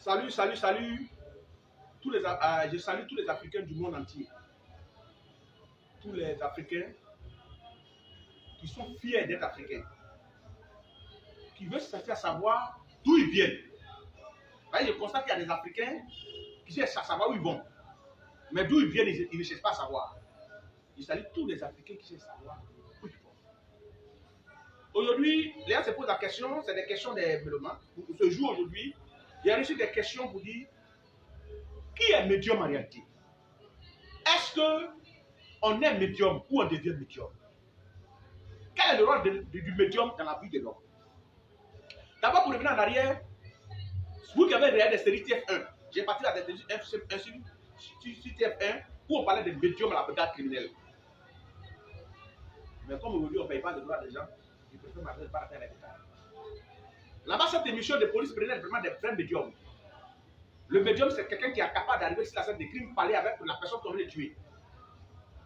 Salut, salut, salut. Je salue tous les Africains du monde entier. Tous les Africains qui sont fiers d'être Africains. Qui veulent chercher à savoir d'où ils viennent. Je constate qu'il y a des Africains qui cherchent à savoir où ils vont. Mais d'où ils viennent, ils ne cherchent pas à savoir. Je salue tous les Africains qui cherchent à savoir où ils vont. Aujourd'hui, les gens se posent la question, c'est des questions des mélomanes. Pour ce jour aujourd'hui, il y a reçu des questions pour dire qui est médium en réalité? Est-ce qu'on est médium ou on devient médium? Quel est le rôle du médium dans la vie de l'homme? D'abord, pour revenir en arrière, vous qui avez regardé des séries TF1, j'ai parti à des séries TF1 où on parlait de médium à la brigade criminelle. Mais comme aujourd'hui on ne paye pas de droits des gens, ils préfèrent m'adresser par la terre et les détails. Là-bas, cette émission de police prenait vraiment des vrais médiums. Le médium, c'est quelqu'un qui est capable d'arriver sur la scène de crime, parler avec la personne qu'on veut tuer.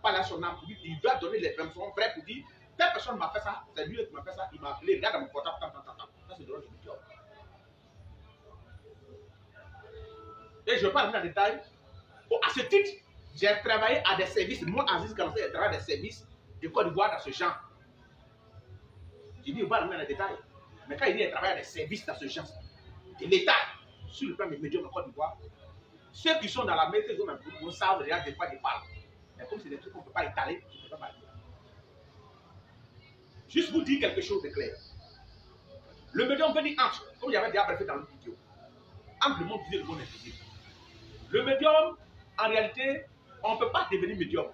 Parler à son âme, il doit donner les informations vraies pour dire telle personne m'a fait ça, c'est lui qui m'a fait ça, il m'a appelé, regarde dans mon portable, tant. Ça, c'est le rôle du médium. Et je ne vais pas rentrer dans les détails. À ce titre, j'ai travaillé à des services, moi, Aziz Kamsé, j'ai travaillé à des services de Côte d'Ivoire dans ce genre. J'ai dit, on va rentrer dans les détails. Mais quand il dit qu'il travaille à des services dans ce genre, de l'État, sur le plan des médiums en Côte d'Ivoire, ceux qui sont dans la maîtrise on savent déjà de quoi ils parlent. Mais comme c'est des trucs qu'on ne peut pas étaler, je ne peux pas parler. Juste vous dire quelque chose de clair. Le médium veut dire entre, comme j'avais déjà brefé dans l'autre vidéo, entre le monde visible et le monde invisible. Le médium, en réalité, on ne peut pas devenir médium.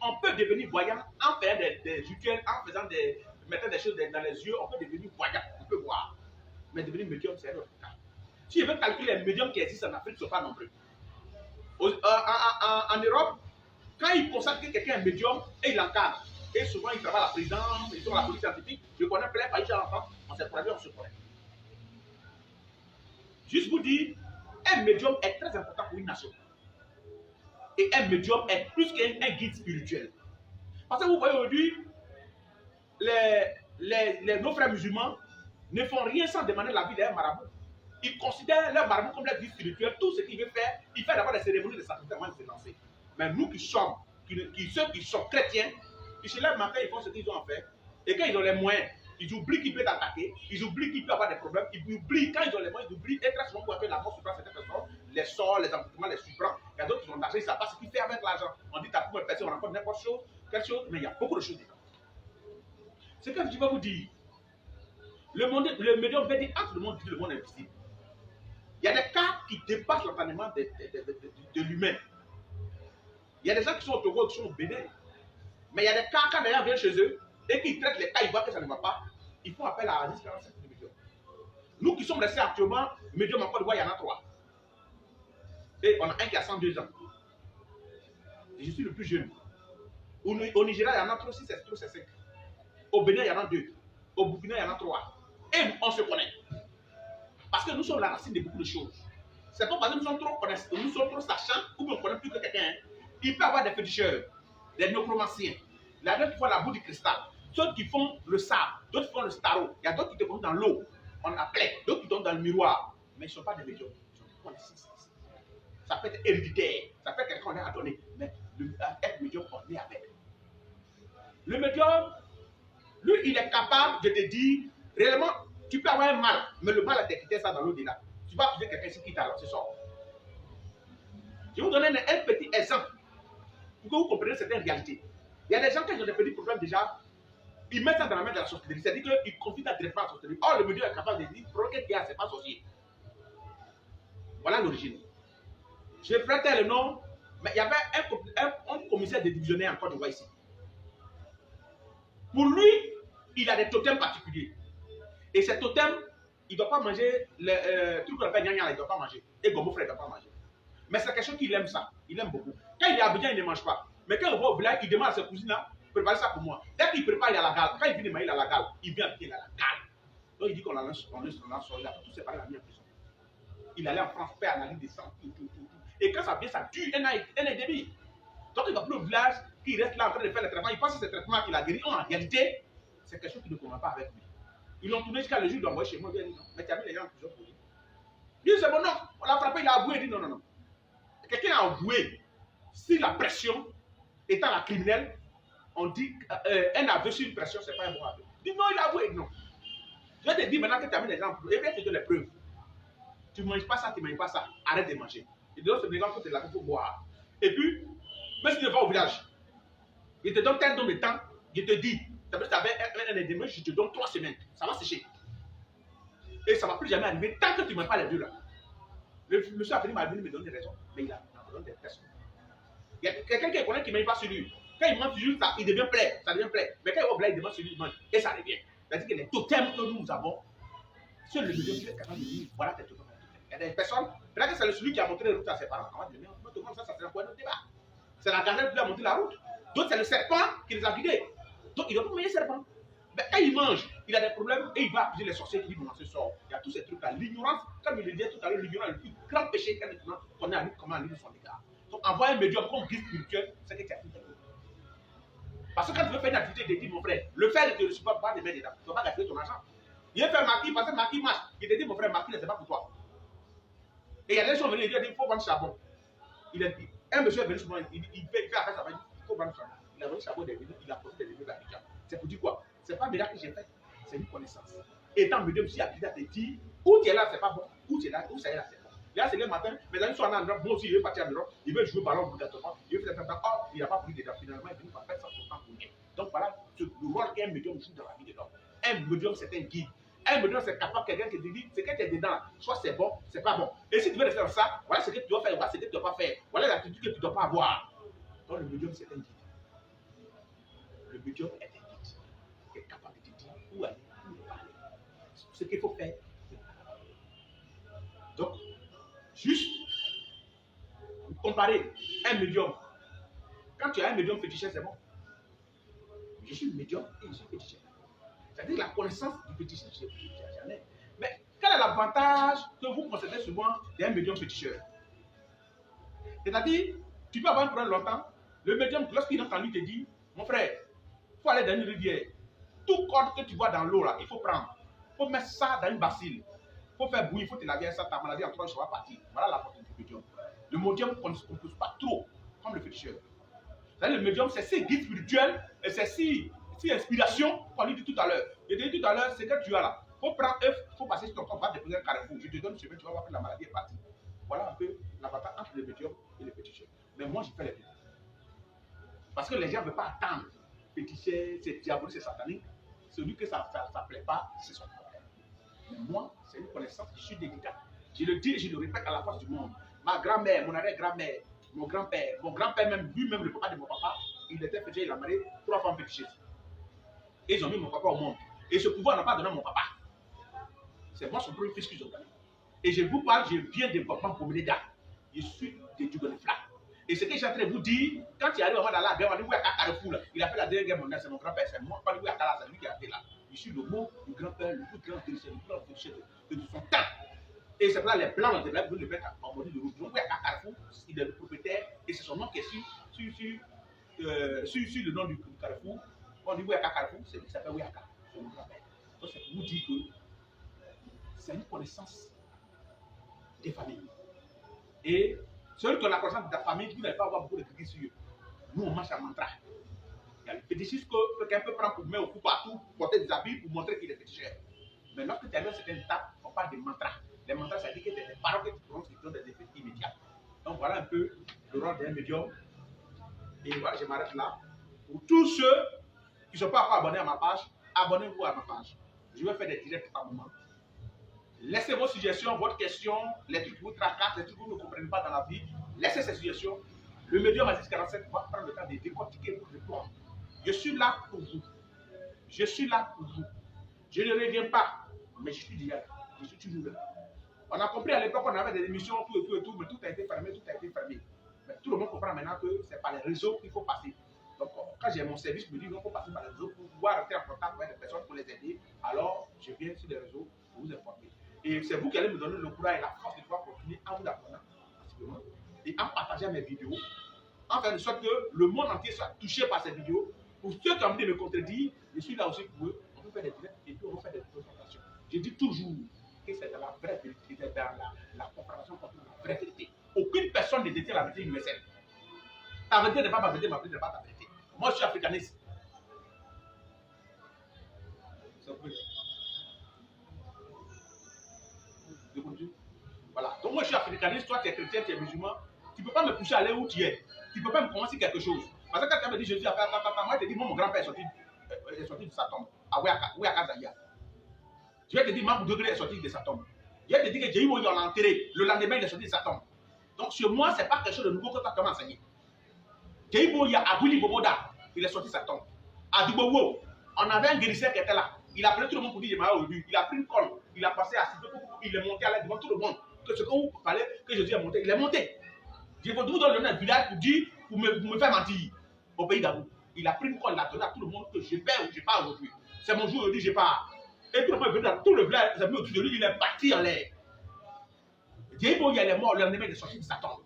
On peut devenir voyant en faisant des rituels, en mettant des choses dans les yeux, on peut devenir voyant, on peut voir. Mais devenir médium, c'est un autre cas. Si je veux calculer les médiums qui existent en Afrique, ce ne sont pas nombreux. En Europe, quand ils constatent que quelqu'un est médium et il l'encadre, et souvent ils travaillent à la présidence, ils sont à la police scientifique, je connais plein de pays en France, on s'est produit, on se connaît. Juste vous dire, un médium est très important pour une nation. Et un médium est plus qu'un guide spirituel. Parce que vous voyez aujourd'hui, nos frères musulmans ne font rien sans demander l'avis d'un marabout. Ils considèrent leur marabout comme leur guide spirituel. Tout ce qu'il veut faire, il fait d'abord des cérémonies de sacrifice avant de se lancer. Mais nous ceux qui sont chrétiens, ils se lèvent matin, ils font ce qu'ils ont à faire. Et quand ils ont les moyens, ils oublient qu'ils peuvent attaquer, ils oublient qu'ils peuvent avoir des problèmes, ils oublient, quand ils ont les moyens, ils oublient. Et très souvent, pour faire la mort sur certaines personnes, les sorts, les envoûtements, les surprend. Il y a d'autres qui ont d'argent, ils ne savent pas ce qu'ils font avec l'argent. On dit, t'as pour me passer, on raconte n'importe chose, quelque chose, mais il y a beaucoup de choses dedans. C'est que je vais vous dire. Le médium veut dire entre le monde visible et le monde invisible. Il y a des cas qui dépassent l'entendement de l'humain. Il y a des gens qui sont au Togo, qui sont au Bénin. Mais il y a des cas, quand les gens viennent chez eux, et qu'ils traitent les cas, ils voient que ça ne va pas, ils font appel à 10-47 de médium. Nous qui sommes restés actuellement, médium en Côte d'Ivoire, il y en a 3. Et on a un qui a 102 ans. Et je suis le plus jeune. Au Nigeria, il y en a 3, 6, c'est 5. Au Bénin, il y en a 2. Au Burkina, il y en a 3. Et on se connaît. Parce que nous sommes la racine de beaucoup de choses. C'est pas parce que nous sommes trop sachants ou on connaît plus que quelqu'un. Il peut y avoir des féticheurs, des nécromanciens. Il y a d'autres qui font la boue du cristal, d'autres qui font le sable, d'autres qui font le starot. Il y a d'autres qui te font dans l'eau, on appelle, d'autres qui tombent dans le miroir. Mais ils ne sont pas des médiums. Ils sont des connaissances. Ça peut être héréditaire, ça peut être quelqu'un qu'on a à donner. Mais être médium, on est avec. Le médium, lui, il est capable de te dire, réellement, tu peux avoir un mal, mais le mal a détecté ça dans l'au-delà. Tu vas accuser quelqu'un ici qui t'a lancé ça. Je vais vous donner un petit exemple pour que vous compreniez certaines réalités. Il y a des gens, quand ils ont des petits problèmes déjà, ils mettent ça dans la main de la sorcellerie. C'est-à-dire qu'ils confient directement à la sorcellerie. Or, le médium est capable de dire, le problème qu'il y a, ce n'est pas sorcier. Voilà l'origine. Je prêtais le nom, mais il y avait un commissaire de divisionnaire en Côte d'Ivoire ici. Pour lui, il a des totems particuliers. Et ces totems, il ne doit pas manger le truc qu'on appelle gnagna, il ne doit pas manger. Et Gomo frère, il ne doit pas manger. Mais c'est quelque chose qu'il aime ça. Il aime beaucoup. Quand il est à Abidjan, il ne mange pas. Mais quand il va au village, il demande à ses cousines là, préparez ça pour moi. Dès qu'il prépare, il a la gale. Quand il vient de mailler, il a la gale. Il vient habiter, il a la gale. Donc il dit qu'on l'a lancé, il a tout séparé, la mis en prison. Il allait en France faire analyse des sangs, tout. Et quand ça vient, ça tue un an et demi. Donc il va plus au village, il reste là en train de faire le traitement. Il pense que c'est le traitement qu'il a guéri. En réalité, c'est quelque chose qui ne convient pas avec lui. Ils l'ont tourné jusqu'à le jour d'envoyer chez moi. Mais tu as mis les gens en prison pour lui. Il dit c'est bon, non, on l'a frappé, il a avoué, il dit non, non, non. Quelqu'un a avoué, si la pression étant la criminelle, on dit un aveu sur une pression, c'est pas un bon aveu. Il dit non, il a avoué, non. Je vais te dire maintenant que tu as mis des exemples, et bien te donne les preuves. Tu ne manges pas ça, tu ne manges pas ça, arrête de manger. Il te donne ce exemple pour te laver, pour boire. Et puis, même si tu vas au village, il te donne tel nombre de temps, il te dit, tu avais un édémé, je te donne 3 semaines, ça va sécher. Et ça ne va plus jamais arriver tant que tu ne manges pas les deux là. Le monsieur a venu me donner des raisons, mais il a donné des personnes. Il y a quelqu'un qui connaît qui ne mange pas sur lui. Quand il mange sur lui, il devient plein, ça devient plein. Mais quand il va au village, il demande sur lui, il mange, et ça revient. C'est-à-dire que les totems que nous avons, seul le médium qui est capable de dire, voilà tes totems. Il y a des personnes, peut-être que c'est celui qui a montré la route à ses parents. Avant de dire, ça sert à quoi notre débat? C'est la gazelle qui lui a montré la route. D'autres, c'est le serpent qui les a guidés. Donc, il doit pas manger serpent. Mais quand il mange, il a des problèmes et il va accuser les sorciers qui disent non, ce sort. Il y a tous ces trucs-là. L'ignorance, comme il le disait tout à l'heure, l'ignorance est le plus grand péché qu'un être humain connaît à lui, comment aller de son égard. Donc, envoyer un médium comme guide spirituel, c'est que tu as tout. Parce que quand tu veux faire une activité de dire, mon frère, le faire ne te supporte pas de mettre dedans. Tu ne vas pas gaspiller ton argent. Il veut faire marquis, parce que marquis marche. Il te dit, mon frère, marquis ne c'est pas pour toi. Et il y a des gens venus, il dit, il faut vendre charbon. Un monsieur est venu souvent, il fait affaire, ça va dire, il faut vendre charbon. Il a vendu charbon des vignes, il a posé des vignes d'Abidjan. C'est pour dire quoi? C'est pas un miracle que j'ai fait, c'est une connaissance. Et tant médium, si Abidjan te dit, où tu es là, c'est pas bon, où tu es là, où ça est là, c'est bon. Là, c'est le matin, mes amis sont en Europe, moi aussi, il veut partir en Europe, il veut jouer au ballon obligatoirement, il veut faire ça, oh, il n'a pas pris dedans, finalement, il veut pas faire ça pour temps pour rien. Donc voilà le rôle qu'un médium joue dans la vie de l'homme. Un médium, c'est un guide. Un médium, c'est capable quelqu'un qui te dit, c'est que tu es dedans, soit c'est bon, c'est pas bon. Et si tu veux rester dans ça, voilà ce que tu dois faire, voilà ce que tu ne dois pas faire, voilà l'attitude que tu ne dois pas avoir. Donc le médium, c'est un guide. Le médium est un guide qui est capable de te dire où aller, où ne pas aller. Ce qu'il faut faire. Donc, juste comparer un médium. Quand tu as un médium féticheur, c'est bon. Je suis médium et je suis féticheur. C'est-à-dire la connaissance du féticheur, j'en ai. Mais quel est l'avantage que vous concevez souvent d'un médium féticheur? C'est-à-dire, tu peux avoir un problème longtemps, le médium, lorsqu'il entend lui te dit, mon frère, il faut aller dans une rivière. Tout corde que tu vois dans l'eau, là, il faut prendre. Il faut mettre ça dans une bassine. Il faut faire bouillir, il faut te laver ça, ta maladie en 3 jours va partir. Voilà la portée du médium. Le médium ne compose pas trop, comme le féticheur. Le médium, c'est si guide spirituel et c'est si inspiration qu'on lui dit tout à l'heure. Je te dis tout à l'heure, c'est que tu as là. Il faut prendre œuf, il faut passer sur ton corps, va déposer un carrefour. Je te donne une semaine, tu vas voir que la maladie est partie. Voilà un peu la bataille entre le médium et le féticheur. Mais moi, je fais les deux. Parce que les gens ne veulent pas attendre. Féticheur, c'est diabolique, c'est satanique. Celui que ça ne plaît pas, c'est son problème. Mais moi, c'est une connaissance qui suis délicate. Je le dis et je le répète à la face du monde. Ma grand-mère, mon arrière-grand-mère, mon grand-père même, lui-même, le papa de mon papa, il était féticheur, il a marié 3 femmes féticheuses. Et ils ont mis mon papa au monde. Et ce pouvoir n'a pas donné à mon papa. C'est moi son premier fils qu'ils ont donné. Et je vous parle, je viens de Bamban Poménéda. Je suis de Djugonifla. Et ce que j'ai en train de vous dire, quand il arrive dans la guerre, on dit, il a fait la deuxième guerre mondiale, c'est mon grand-père, c'est moi, pas lui, c'est lui qui a fait là. Je suis le mot du grand-père, le plus grand féticheur, le plus grand féticheur de son temps. Et c'est là les blancs ont été le mettre en mode de rouge. Donc, Carrefour, il est le propriétaire et c'est son nom qui est sur le nom du Carrefour. On dit Ouéaka Carrefour, c'est lui qui s'appelle Ouéaka. C'est mon grand-père. Donc, c'est pour vous dire que c'est une connaissance des familles. Et celui qui a la connaissance de ta famille, vous n'allez pas avoir beaucoup de critiques sur eux. Nous, on marche à mantra. Il y a le fétichisme que quelqu'un peut prendre pour mettre au cou partout, porter des habits pour montrer qu'il est féticheur. Mais lorsque tu arrives à certaines étapes, on parle de mantra. Les mantras, ça dit que c'est des paroles que tu prononces qui ont des effets immédiats. Donc voilà un peu le rôle d'un médium. Et voilà, je m'arrête là. Pour tous ceux qui ne sont pas encore abonnés à ma page, abonnez-vous à ma page. Je vais faire des directs par moment. Laissez vos suggestions, votre question, les trucs qui vous tracassent, les trucs que vous ne comprenez pas dans la vie. Laissez ces suggestions. Le médium Aziz 47 va prendre le temps de décortiquer pour répondre. Je suis là pour vous. Je suis là pour vous. Je ne reviens pas, mais je suis déjà là. Je suis toujours là. On a compris à l'époque qu'on avait des émissions, tout, mais tout a été fermé, Mais tout le monde comprend maintenant que c'est par les réseaux qu'il faut passer. Donc, quand j'ai mon service, je me dis qu'il faut passer par les réseaux pour pouvoir rester en contact avec les personnes pour les aider. Alors, je viens sur les réseaux pour vous informer. Et c'est vous qui allez me donner le courage et la force de pouvoir continuer en vous apprenant, et en partageant mes vidéos, en faisant de sorte que le monde entier soit touché par ces vidéos. Pour ceux qui ont envie de me contredire, je suis là aussi pour eux. On peut faire des directs et puis on peut faire des présentations. Je dis toujours, que c'est dans la vraie vérité, c'est dans la confrontation contre la vraie vérité. Aucune personne ne détient la vérité universelle. Ta vérité n'est pas ma vérité, ma vérité n'est pas ta vérité. Moi, je suis africaniste. Voilà. Donc moi, je suis africaniste, toi, tu es chrétien, tu es musulman. Tu ne peux pas me pousser à aller où tu es. Tu ne peux pas me commencer quelque chose. Parce que quand tu me dit Jésus, moi, je te dis, moi, mon grand-père est sorti de sa tombe. À Ouéaka Zaya. Je vais te dire, Mambo Degré est sorti de sa tombe. Je vais te dire que Jéhu Moyo l'a enterré. Le lendemain, il est sorti de sa tombe. Donc, sur moi, ce n'est pas quelque chose de nouveau que tu as enseigné. Jéhu Moyo a Abouli Boboda, il est sorti de sa tombe. À Dubowo, on avait un guérisseur qui était là. Il a appelé tout le monde pour dire, il a pris une colle, il a passé à il est monté à l'aide devant tout le monde. Que ce que vous parlez, que Jésus est monté, il est monté. Je vous donne le village pour dire, pour me faire mentir au pays d'Abou. Il a pris une colle, il a donné à tout le monde que je perds ou je pars aujourd'hui. C'est mon jour aujourd'hui, je pars. Et tout le monde est venu dans tout le village, il autour de lui, il est parti en l'air. Jéhu il est mort, le lendemain, il est sorti de sa tombe.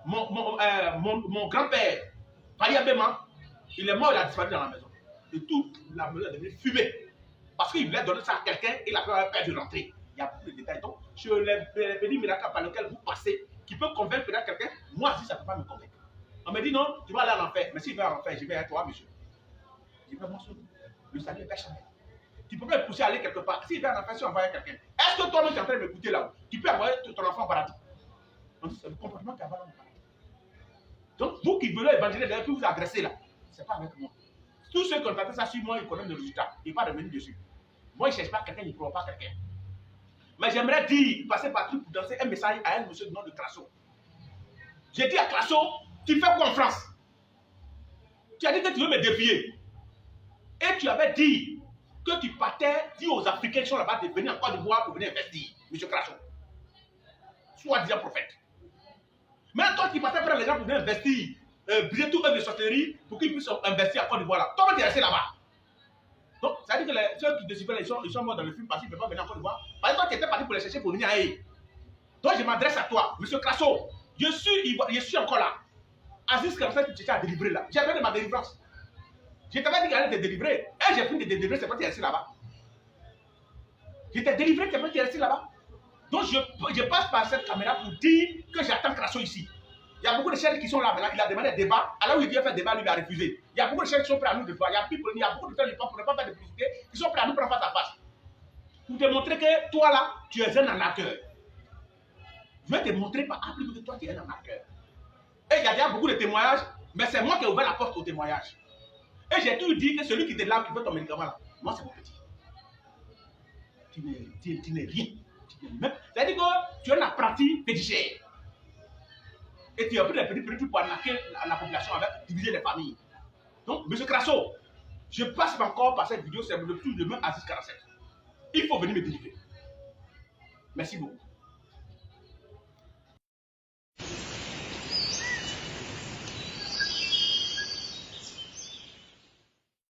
Mon grand-père, Payabema, il est mort, il a disparu dans la maison. Et toute la maison est devenue fumée. Parce qu'il voulait donner ça à quelqu'un et il a peur de rentrer. Il y a beaucoup de détails. Donc, sur les petits miracles par lesquels vous passez, qui peut convaincre quelqu'un, moi aussi, ça ne peut pas me convaincre. On me dit non, tu vas aller en enfer. Mais s'il va en enfer, je vais à toi, monsieur. Je vais mentionner. Le salut est personnel. Tu peux pas me pousser à aller quelque part. S'il va en enfer, si on envoie quelqu'un, est-ce que toi-même tu es en train de m'écouter là-haut? Tu peux envoyer ton enfant au paradis. Donc, c'est le comportement qui a valeur au paradis. Donc, vous qui venez évangéliser, d'ailleurs, puis vous agressez là, ce n'est pas avec moi. Tous ceux qui ont tenté ça sur moi, ils connaissent le résultat. Ils ne vont pas revenir dessus. Moi, je ne cherche pas quelqu'un, je ne provoque pas quelqu'un. Mais j'aimerais dire, passer par truc pour danser un message à un monsieur du nom de Crasso. J'ai dit à Crasso, tu fais quoi en France? Tu as dit que tu veux me défier. Et tu avais dit que tu partais dire aux Africains qui sont là-bas de venir en Côte d'Ivoire pour venir investir, monsieur Crasso. Soit disant prophète. Mais toi qui partais prendre les gens pour venir investir, briser tout œuvre de sorcellerie pour qu'ils puissent investir en Côte d'Ivoire là. Toi, tu es resté là-bas. Donc, ça veut dire que ceux qui te suivaient, ils sont morts dans le film parce qu'ils ne peuvent pas venir en Côte d'Ivoire. Parce que toi, tu étais parti pour les chercher pour venir à eux. Donc, je m'adresse à toi, monsieur Crasso. Je suis encore là. Aziz Kamsa, tu t'es à délivrer là. J'ai besoin de ma délivrance. Je t'avais dit qu'il allait te délivrer. Et j'ai fini de te délivrer, c'est pas tu es resté là-bas. Je t'ai délivré, c'est pas tu es resté là-bas. Donc, je passe par cette caméra pour dire que j'attends Crasso ici. Il y a beaucoup de chefs qui sont là maintenant. Il a demandé un débat. Alors, il vient faire débat, lui, il a refusé. Il y a beaucoup de chefs qui sont prêts à nous de voir. Il y a beaucoup de gens qui ne pas faire de publicité, qui sont prêts à nous prendre face à face. Pour te montrer que toi, là, tu es un arnaqueur. Je vais te montrer par A plus que toi, tu es un arnaqueur. Et il y a déjà beaucoup de témoignages, mais c'est moi qui ai ouvert la porte au témoignage. Et j'ai toujours dit que celui qui te lave, qui veut ton médicament là, moi, c'est mon petit. Tu n'es rien. C'est-à-dire que tu es un apprenti féticheur. Et tu as pris les petits produits pour arnaquer la population avec diviser les familles. Donc, M. Crasso, je passe encore par cette vidéo, c'est le tour de main Aziz 47. Il faut venir me délivrer. Merci beaucoup.